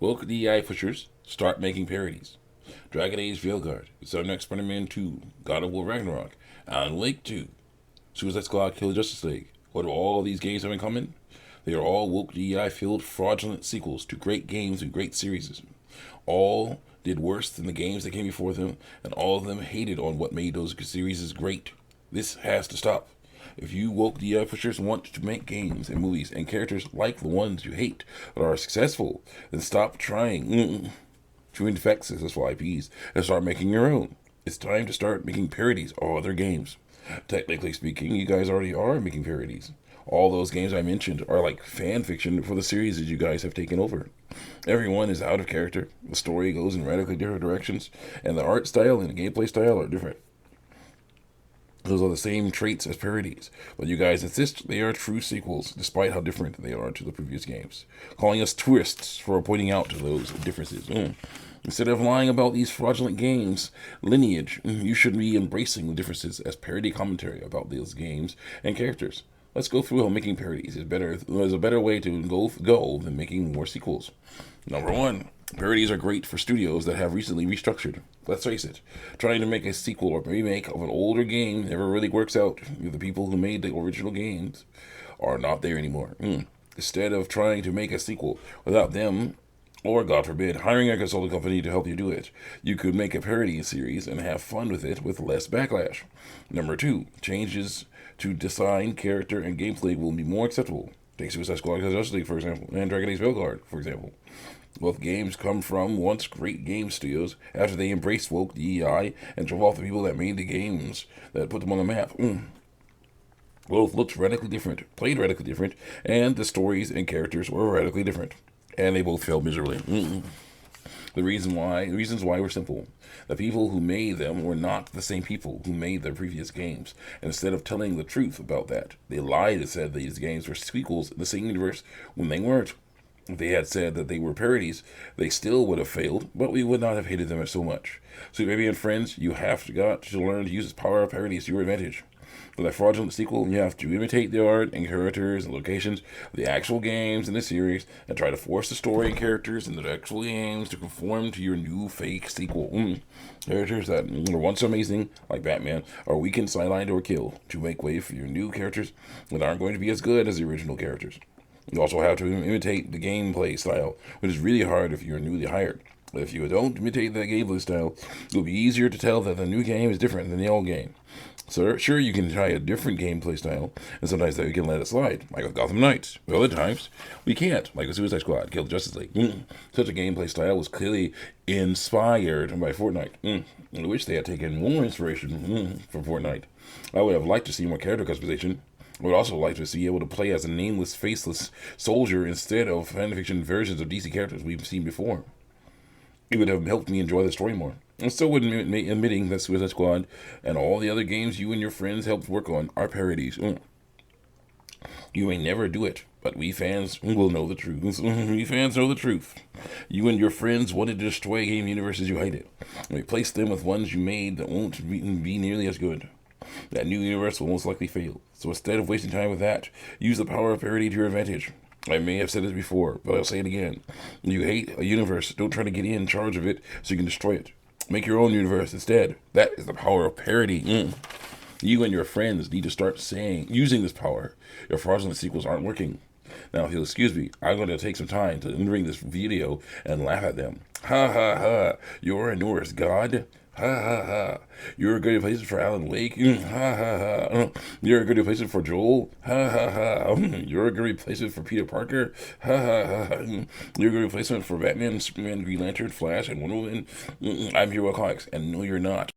Woke DEI pushers start making parodies. Dragon Age Veilguard, Sudden Spider-Man 2, God of War Ragnarok, Alan Wake 2, Suicide Squad Kill the Justice League. What do all these games have in common? They are all woke DEI-filled fraudulent sequels to great games and great series. All did worse than the games that came before them, and all of them hated on what made those series great. This has to stop. If you woke DEI pushers want to make games and movies and characters like the ones you hate but are successful, then stop trying to infect successful IPs and start making your own. It's time to start making parodies of other games. Technically speaking, you guys already are making parodies. All those games I mentioned are like fan fiction for the series that you guys have taken over. Everyone is out of character, the story goes in radically different directions, and the art style and the gameplay style are different. Those are the same traits as parodies, but you guys insist they are true sequels, despite how different they are to the previous games, calling us tourists for pointing out those differences. Instead of lying about these fraudulent games' lineage, you should be embracing the differences as parody commentary about those games and characters. Let's go through how making parodies is better. There's a better way to go than making more sequels. Number one, parodies are great for studios that have recently restructured. Let's face it, trying to make a sequel or remake of an older game never really works out. The people who made the original games are not there anymore. Instead of trying to make a sequel without them, or God forbid, hiring a consulting company to help you do it, you could make a parody series and have fun with it with less backlash. Number two, changes to design, character, and gameplay will be more acceptable. Take Suicide Squad Kill the Justice League, for example, and Dragon Age Veilguard, for example. Both games come from once great game studios after they embraced woke DEI and drove off the people that made the games that put them on the map. Both looked radically different, played radically different, and the stories and characters were radically different. And they both failed miserably. The reasons why were simple. The people who made them were not the same people who made their previous games. And instead of telling the truth about that, they lied and said these games were sequels in the same universe when they weren't. If they had said that they were parodies, they still would have failed, but we would not have hated them so much. So maybe and friends, you have got to learn to use the power of parodies to your advantage. With a fraudulent sequel, you have to imitate the art and characters and locations of the actual games in the series and try to force the story and characters in the actual games to conform to your new fake sequel. Characters that were once amazing, like Batman, are weakened, sidelined, or killed to make way for your new characters that aren't going to be as good as the original characters. You also have to imitate the gameplay style, which is really hard if you're newly hired. But if you don't imitate that gameplay style, it'll be easier to tell that the new game is different than the old game. So sure, you can try a different gameplay style, and sometimes that you can let it slide, like with Gotham Knights. But other times, we can't, like with Suicide Squad, Kill the Justice League. Such a gameplay style was clearly inspired by Fortnite. I wish they had taken more inspiration from Fortnite. I would have liked to see more character customization. I would also like to see able to play as a nameless, faceless soldier instead of fanfiction versions of DC characters we've seen before. It would have helped me enjoy the story more. I'm still admitting that Suicide Squad and all the other games you and your friends helped work on are parodies. You may never do it, but we fans will know the truth. We fans know the truth. You and your friends wanted to destroy game universes you hated, and replace them with ones you made that won't be nearly as good. That new universe will most likely fail. So instead of wasting time with that, use the power of parody to your advantage. I may have said this before, but I'll say it again. When you hate a universe, don't try to get in charge of it so you can destroy it. Make your own universe instead. That is the power of parody. You and your friends need to start using this power. Your fraudulent sequels aren't working. Now, if you'll excuse me, I'm going to take some time to bring this video and laugh at them. Ha ha ha, you're a Norse god. Ha ha ha. You're a good replacement for Alan Wake. Ha ha ha. You're a good replacement for Joel. Ha ha ha. You're a good replacement for Peter Parker. Ha ha ha. You're a good replacement for Batman, Superman, Green Lantern, Flash, and Wonder Woman. I'm Hero Comics, and no, you're not.